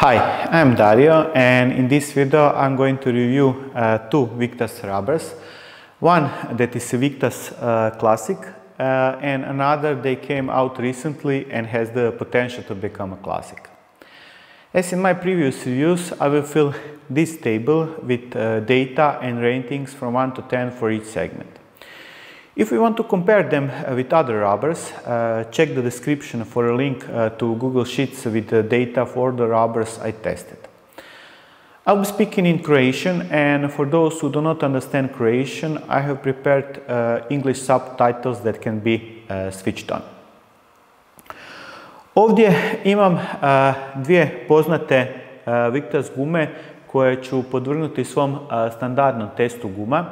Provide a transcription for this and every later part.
Hi, I'm Dario, and in this video I'm going to review two Victas rubbers. One that is a Victas Classic and another they came out recently and has the potential to become a classic. As in my previous reviews, I will fill this table with data and ratings from 1 to 10 for each segment. If we want to compare them with other rubbers, check the description for a link to Google Sheets with the data for the rubbers I tested. I'll be speaking in Croatian, and for those who do not understand Croatian, I have prepared English subtitles that can be switched on. Ovdje imam dvije poznate Victas gume koje ću podvrgnuti svom standardnom testu guma.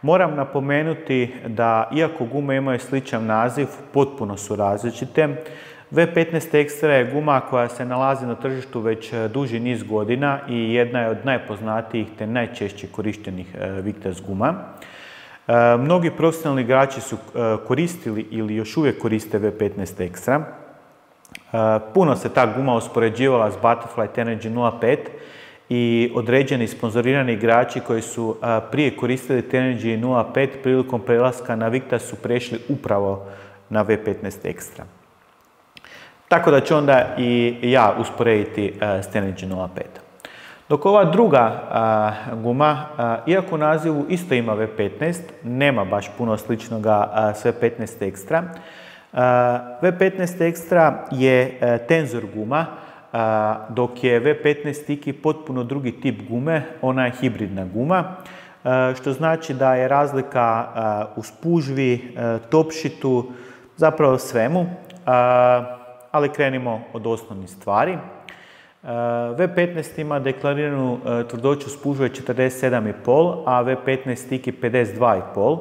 Moram napomenuti da iako gume imaju sličan naziv, potpuno su različite. V15 Extra je guma koja se nalazi na tržištu već duži niz godina i jedna je od najpoznatijih te najčešće korištenih Victas guma. Mnogi profesionalni igrači su koristili ili još uvijek koriste V15 Extra. Puno se ta guma uspoređivala s Butterfly Energy 05 i određeni sponzorirani igrači koji su prije koristili Energy 05 prilikom prelaska na Victas su prešli upravo na V15 Extra. Tako da ću onda i ja usporediti s Energy 05. Dok ova druga guma, iako u nazivu isto ima V15, nema baš puno sličnoga s V15 Extra. V15 Extra je tenzor guma, dok je V15 Sticky potpuno drugi tip gume, ona je hibridna guma, što znači da je razlika u spužvi, topšitu, zapravo svemu, ali krenimo od osnovnih stvari. V15 ima deklariranu tvrdoću spužve 47,5, a V15 Sticky 52,5.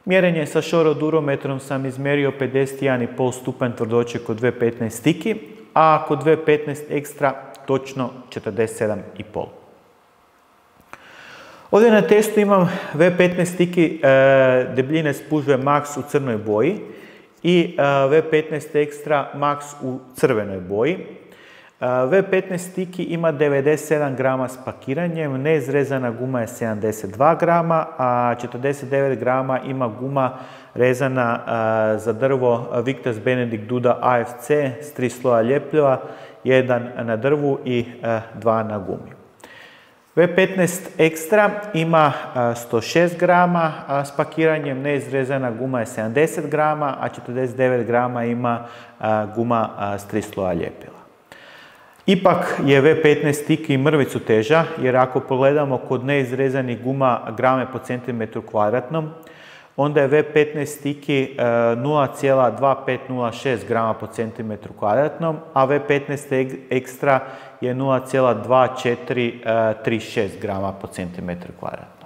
Mjerenje sa šorodurometrom sam izmjerio 51,5 stupanj tvrdoće kod V15 Sticky, a kod V15 Extra točno 47,5. Ovdje na testu imam V15 Sticky debljine spužve Max u crnoj boji i V15 Extra Max u crvenoj boji. V15 Sticky ima 97 grama s pakiranjem, neizrezana guma je 72 grama, a 49 grama ima guma rezana za drvo Victas Benedict Duda AFC s 3 sloja ljepljiva, 1 na drvu i 2 na gumi. V15 Extra ima 106 grama s pakiranjem, neizrezana guma je 70 grama, a 49 grama ima guma s 3 sloja ljepljiva. Ipak je V15 Sticky mrvicu teža, jer ako pogledamo kod neizrezanih guma grame po centimetru kvadratnom, onda je V15 Sticky 0,2506 grama po centimetru kvadratnom, a V15 Extra je 0,2436 grama po centimetru kvadratnom.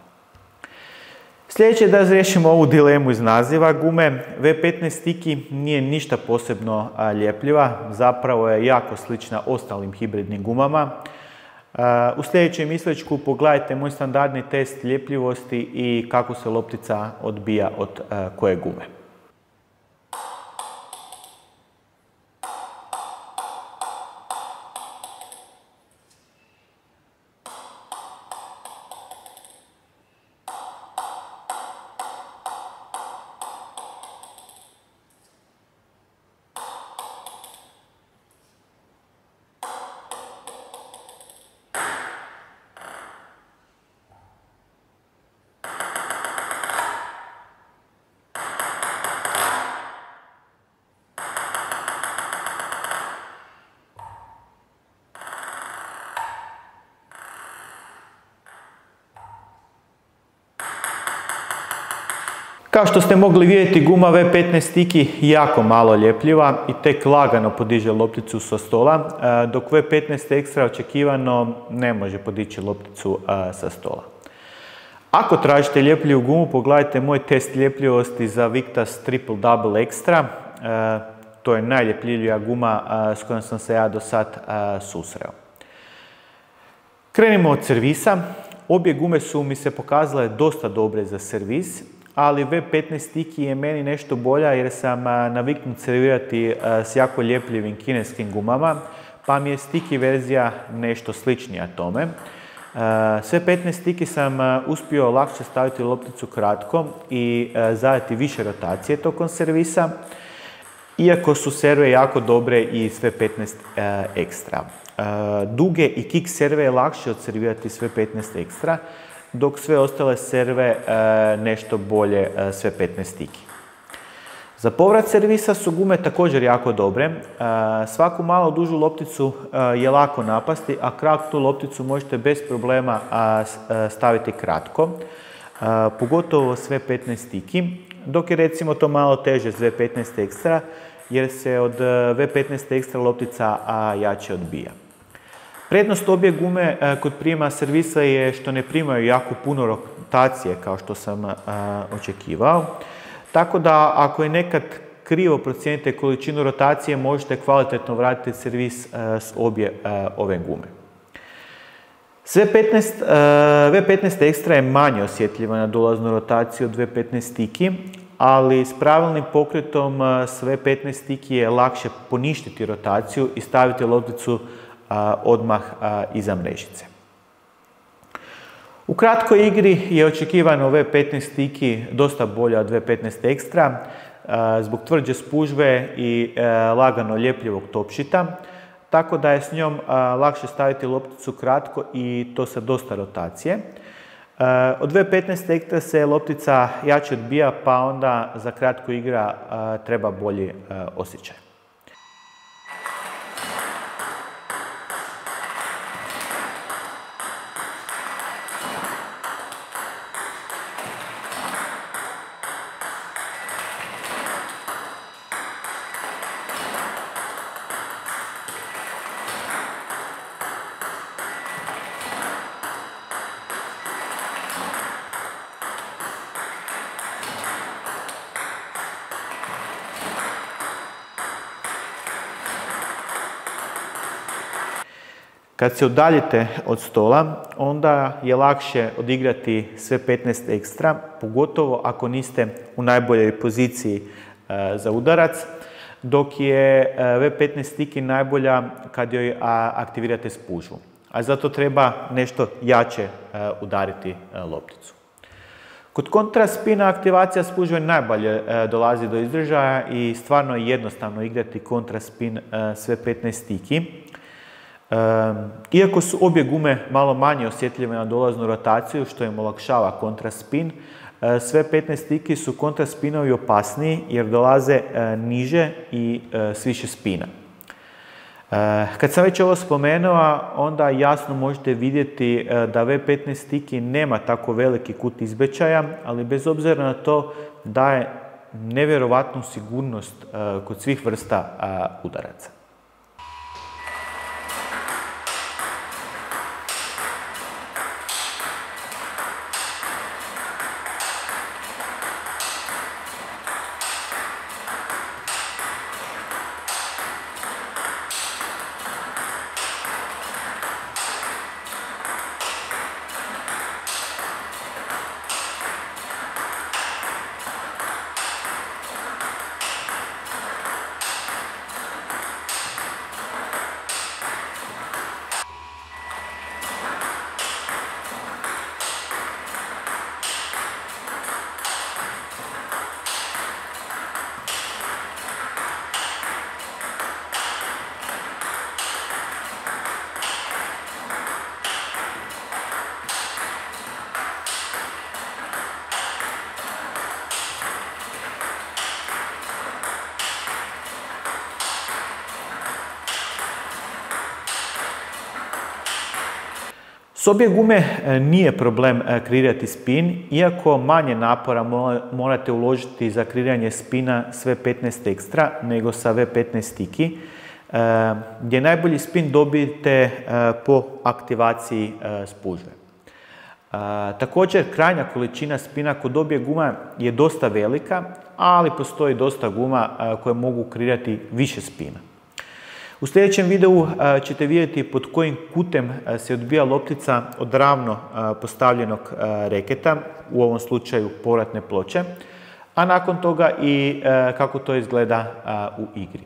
Sljedeće je da razriješimo ovu dilemu iz naziva gume. V15 Sticky nije ništa posebno ljepljiva, zapravo je jako slična ostalim hibridnim gumama. U sljedećem isječku pogledajte moj standardni test ljepljivosti i kako se loptica odbija od koje gume. Kao što ste mogli vidjeti, guma V15 Sticky jako malo ljepljiva i tek lagano podiže lopticu sa stola, dok V15 Extra očekivano ne može podići lopticu sa stola. Ako tražite ljepljivu gumu, pogledajte moj test ljepljivosti za Victas Triple Double Extra. To je najljepljivija guma s kojom sam se ja do sad susreo. Krenimo od servisa. Obje gume su mi se pokazale dosta dobre za servis, ali V15 Sticky je meni nešto bolja jer sam naviknut servirati s jako ljepljivim kineskim gumama, pa mi je stiki verzija nešto sličnija tome. Sve 15 stiki sam uspio lakše staviti lopticu kratko i zadati više rotacije tokom servisa, iako su serve jako dobre i sve 15 ekstra. Duge i kick serve je lakše odservirati sve 15 ekstra, dok sve ostale serve nešto bolje sve 15 stiki. Za povrat servisa su gume također jako dobre. Svaku malo dužu lopticu je lako napasti, a kratku lopticu možete bez problema staviti kratko, pogotovo sve 15 stiki, dok je recimo to malo teže sve 15 ekstra, jer se od V15 ekstra loptica jače odbija. Prednost obje gume kod prijema servisa je što ne primaju jako puno rotacije kao što sam očekivao. Tako da ako je nekad krivo procijenite količinu rotacije, možete kvalitetno vratiti servis s obje ove gume. V15 ekstra je manje osjetljiva na dolaznu rotaciju od V15 stiki, ali s pravilnim pokretom s V15 stiki je lakše poništiti rotaciju i staviti lopticu odmah iza mrežice. U kratkoj igri je očekivano V15 stiki dosta bolja od V15 ekstra zbog tvrđe spužve i lagano ljepljivog topšita, tako da je s njom lakše staviti lopticu kratko i to sa dosta rotacije. Od V15 ekstra se loptica jače odbija, pa onda za kratku igra treba bolji osjećaj. Kad se udaljite od stola, onda je lakše odigrati sve 15 ekstra, pogotovo ako niste u najboljoj poziciji za udarac, dok je V15 stiki najbolja kad joj aktivirate spužvu. A zato treba nešto jače udariti lopticu. Kod kontraspina aktivacija spužve najbolje dolazi do izražaja i stvarno je jednostavno igrati kontraspin sve 15 stiki. Iako su obje gume malo manje osjetljive na dolaznu rotaciju, što im olakšava kontraspin, sve 15 stiki su kontraspinovi opasniji jer dolaze niže i s više spina. Kad sam već ovo spomenuo, onda jasno možete vidjeti da V15 stiki nema tako veliki kut izbačaja, ali bez obzira na to daje nevjerovatnu sigurnost kod svih vrsta udaraca. S obje gume nije problem kreirati spin, iako manje napora morate uložiti za kreiranje spina sve 15 ekstra nego sa V15 stiki, gdje najbolji spin dobijete po aktivaciji spužve. Također, krajnja količina spina kod obje guma je dosta velika, ali postoji dosta guma koje mogu kreirati više spina. U sljedećem videu ćete vidjeti pod kojim kutem se odbija loptica od ravno postavljenog reketa, u ovom slučaju povratne ploče, a nakon toga i kako to izgleda u igri.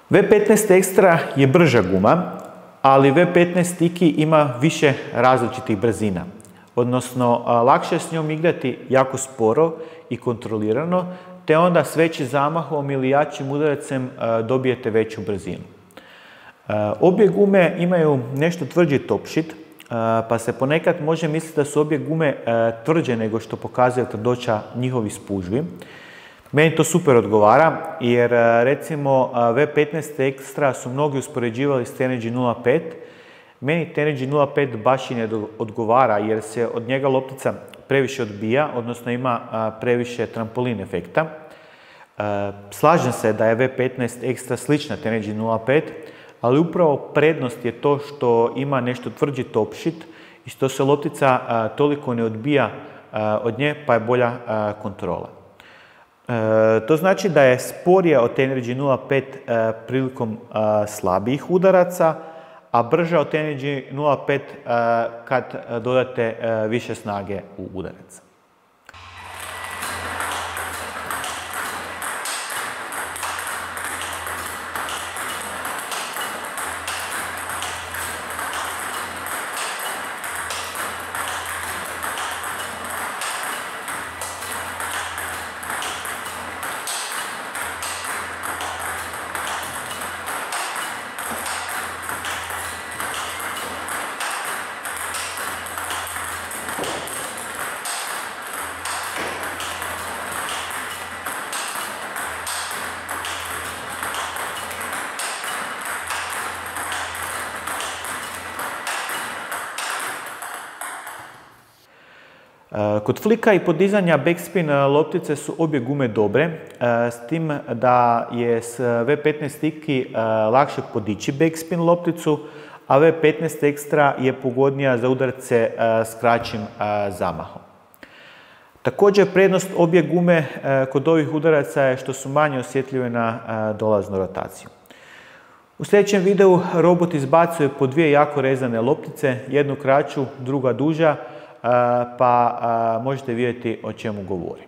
V15 Extra je brža guma, ali V15 Sticky ima više različitih brzina. Odnosno, lakše je s njom igrati jako sporo i kontrolirano, te onda s većim zamahom ili jačim udarcem dobijete veću brzinu. Obje gume imaju nešto tvrđi topšit, pa se ponekad može misliti da su obje gume tvrđe nego što pokazuje tvrdoća njihovih spužvi. Meni to super odgovara, jer recimo V15 Extra su mnogi uspoređivali s Tenergy 0.5. Meni Tenergy 0.5 baš i ne odgovara, jer se od njega loptica previše odbija, odnosno ima previše trampolin efekta. Slažem se da je V15 Extra slična Tenergy 0.5, ali upravo prednost je to što ima nešto tvrđi topšit i što se loptica toliko ne odbija od nje, pa je bolja kontrola. To znači da je sporija od Tenergy 0.5 prilikom slabijih udaraca, a brža od Tenergy 0.5 kad dodate više snage u udarac. Kod flika i podizanja backspin loptice su obje gume dobre, s tim da je s V15 Sticky lakše podići backspin lopticu, a V15 Extra je pogodnija za udarce s kraćim zamahom. Također, prednost obje gume kod ovih udaraca je što su manje osjetljive na dolaznu rotaciju. U sljedećem videu robot izbacuje po dvije jako rezane loptice, jednu kraću, druga duža, pa možete vidjeti o čemu govori.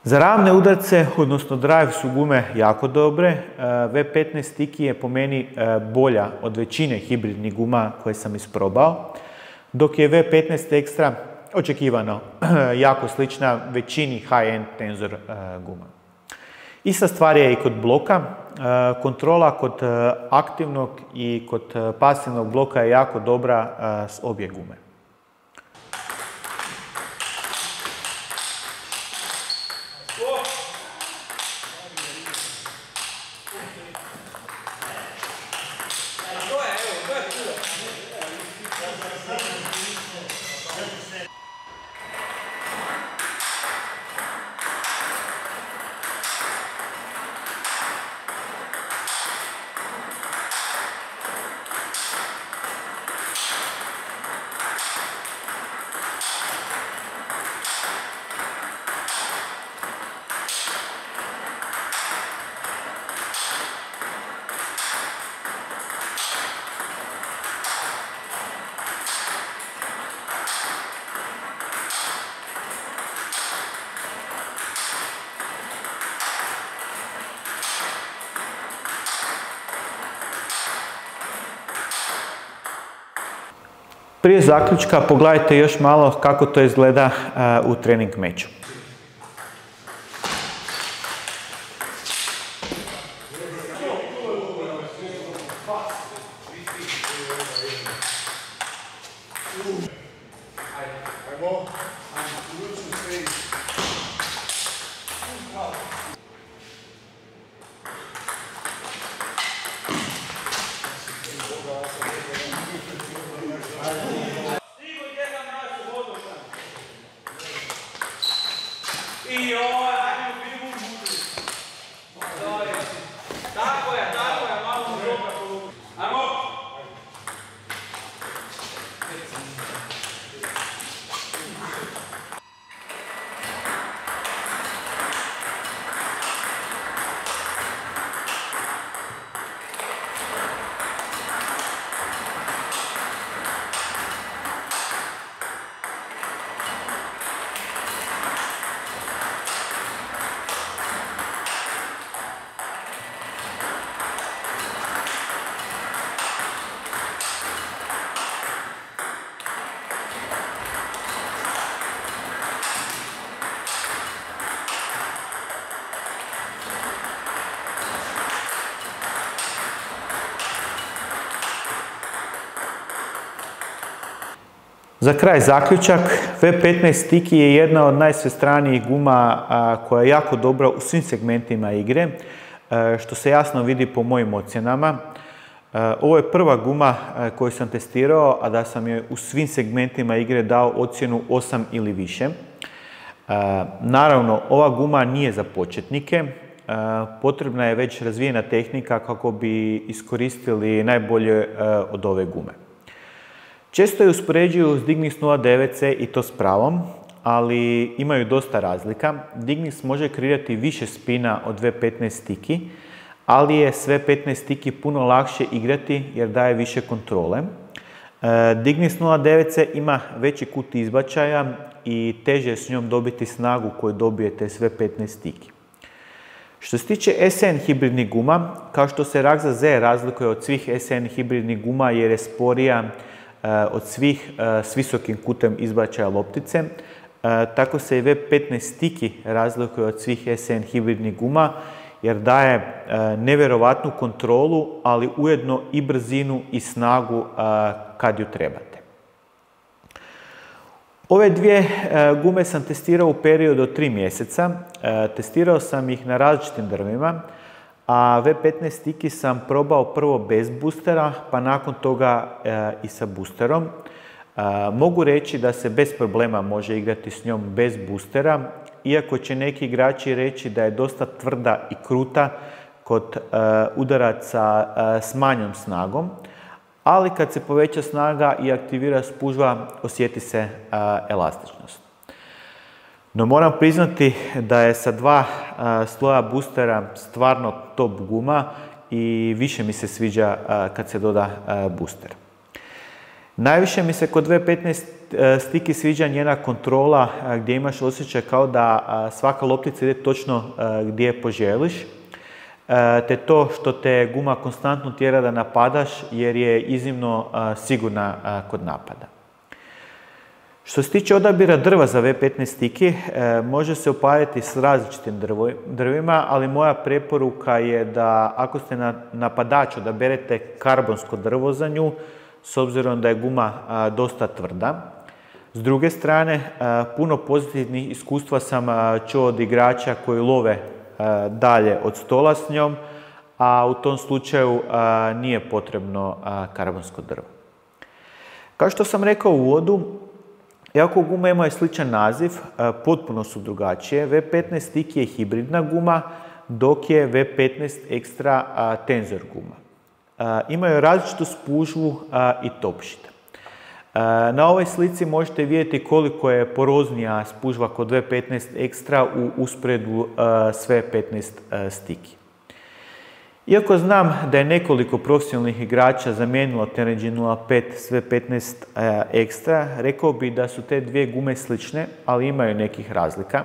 Za ravne udarce, odnosno drive, su gume jako dobre. V15 Sticky je po meni bolja od većine hibridnih guma koje sam isprobao, dok je V15 Extra očekivano jako slična većini high-end tenzor guma. Ista stvar je i kod bloka. Kontrola kod aktivnog i kod pasivnog bloka je jako dobra s obje gume. Prije zaključka pogledajte još malo kako to izgleda u trening meču. Za kraj zaključak, V15 Sticky je jedna od najsvestranijih guma koja je jako dobra u svim segmentima igre, što se jasno vidi po mojim ocjenama. Ovo je prva guma koju sam testirao, a da sam joj u svim segmentima igre dao ocjenu 8 ili više. Naravno, ova guma nije za početnike, potrebna je već razvijena tehnika kako bi iskoristili najbolje od ove gume. Često je uspoređuju s Dignis 09C i to s pravom, ali imaju dosta razlika. Dignis može kreirati više spina od V15 Sticky, ali je s V15 Sticky puno lakše igrati jer daje više kontrole. Dignis 09C ima veći kut izbačaja i teže je s njom dobiti snagu koju dobijete s V15 Sticky. Što se tiče SN hibridnih guma, kao što se Raxa Z razlikuje od svih SN hibridnih guma jer je sporija od svih s visokim kutem izbačaja loptice, tako se i V15 Sticky razlikuje od svih SN hibridnih guma jer daje nevjerovatnu kontrolu, ali ujedno i brzinu i snagu kad ju trebate. Ove dvije gume sam testirao u periodu od 3 mjeseca. Testirao sam ih na različitim drvima, a V15 Sticky sam probao prvo bez boostera, pa nakon toga i sa boosterom. Mogu reći da se bez problema može igrati s njom bez boostera, iako će neki igrači reći da je dosta tvrda i kruta kod udaraca s manjom snagom, ali kad se poveća snaga i aktivira spužva, osjeti se elastičnost. No moram priznati da je sa 2 sloja boostera stvarno top guma i više mi se sviđa kad se doda booster. Najviše mi se kod V15 Sticky sviđa njena kontrola gdje imaš osjećaj kao da svaka loptica ide točno gdje je poželiš, te to što te guma konstantno tjera da napadaš jer je iznimno sigurna kod napada. Što se tiče odabira drva za V15 Sticky, može se upariti s različitim drvima, ali moja preporuka je da ako ste napadač odaberete karbonsko drvo za nju, s obzirom da je guma dosta tvrda. S druge strane, puno pozitivnih iskustva sam čuo od igrača koji love dalje od stola s njom, a u tom slučaju nije potrebno karbonsko drvo. Kao što sam rekao u uvodu, iako gume imaju sličan naziv, potpuno su drugačije. V15 Sticky je hibridna guma, dok je V15 Extra tenzor guma. Imaju različitu spužvu i topšit. Na ovoj slici možete vidjeti koliko je poroznija spužva kod V15 Extra u usporedbu s V15 Sticky. Iako znam da je nekoliko profesionalnih igrača zamijenilo Tenergy 05 s V15 Extra, rekao bih da su te dvije gume slične, ali imaju nekih razlika.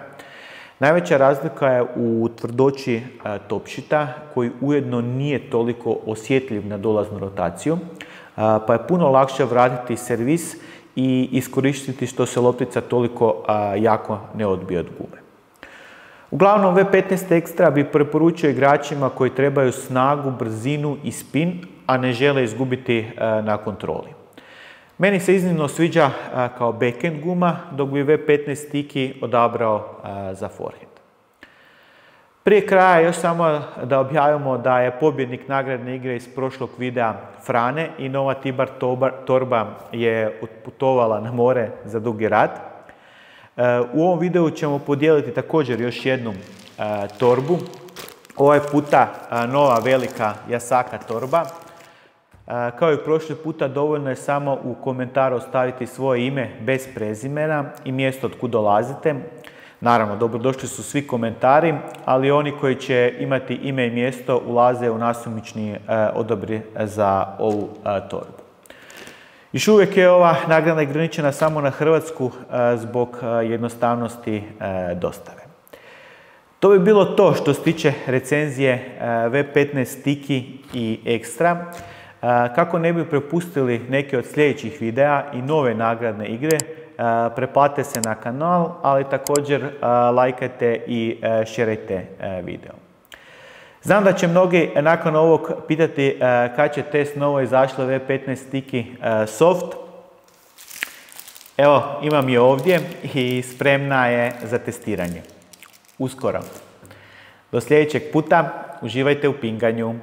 Najveća razlika je u tvrdoći topšita, koji ujedno nije toliko osjetljiv na dolaznu rotaciju, pa je puno lakše vratiti servis i iskoristiti što se loptica toliko jako ne odbije od gume. Uglavnom, V15 Extra bi preporučio igračima koji trebaju snagu, brzinu i spin, a ne žele izgubiti na kontroli. Meni se iznimno sviđa kao backhand guma, dok bi V15 Sticky odabrao za forehand. Prije kraja još samo da objavimo da je pobjednik nagradne igre iz prošlog videa Frane i nova Tibar torba je otputovala na more za dugi rat. U ovom videu ćemo podijeliti također još jednu torbu. Ovaj puta nova velika Yasaka torba. Kao i prošli puta, dovoljno je samo u komentaru ostaviti svoje ime bez prezimena i mjesto od kud dolazite. Naravno, dobrodošli su svi komentari, ali oni koji će imati ime i mjesto ulaze u nasumični odabir za ovu torbu. Još uvijek je ova nagrada ograničena samo na Hrvatsku zbog jednostavnosti dostave. To bi bilo to što se tiče recenzije V15 Sticky i Extra. Kako ne bi propustili neke od sljedećih videa i nove nagradne igre, pretplatite se na kanal, ali također lajkajte i šerajte video. Znam da će mnogi nakon ovog pitati kad će test novo izašlo V15 Sticky Soft. Evo, imam je ovdje i spremna je za testiranje. Uskoro. Do sljedećeg puta, uživajte u pinganju.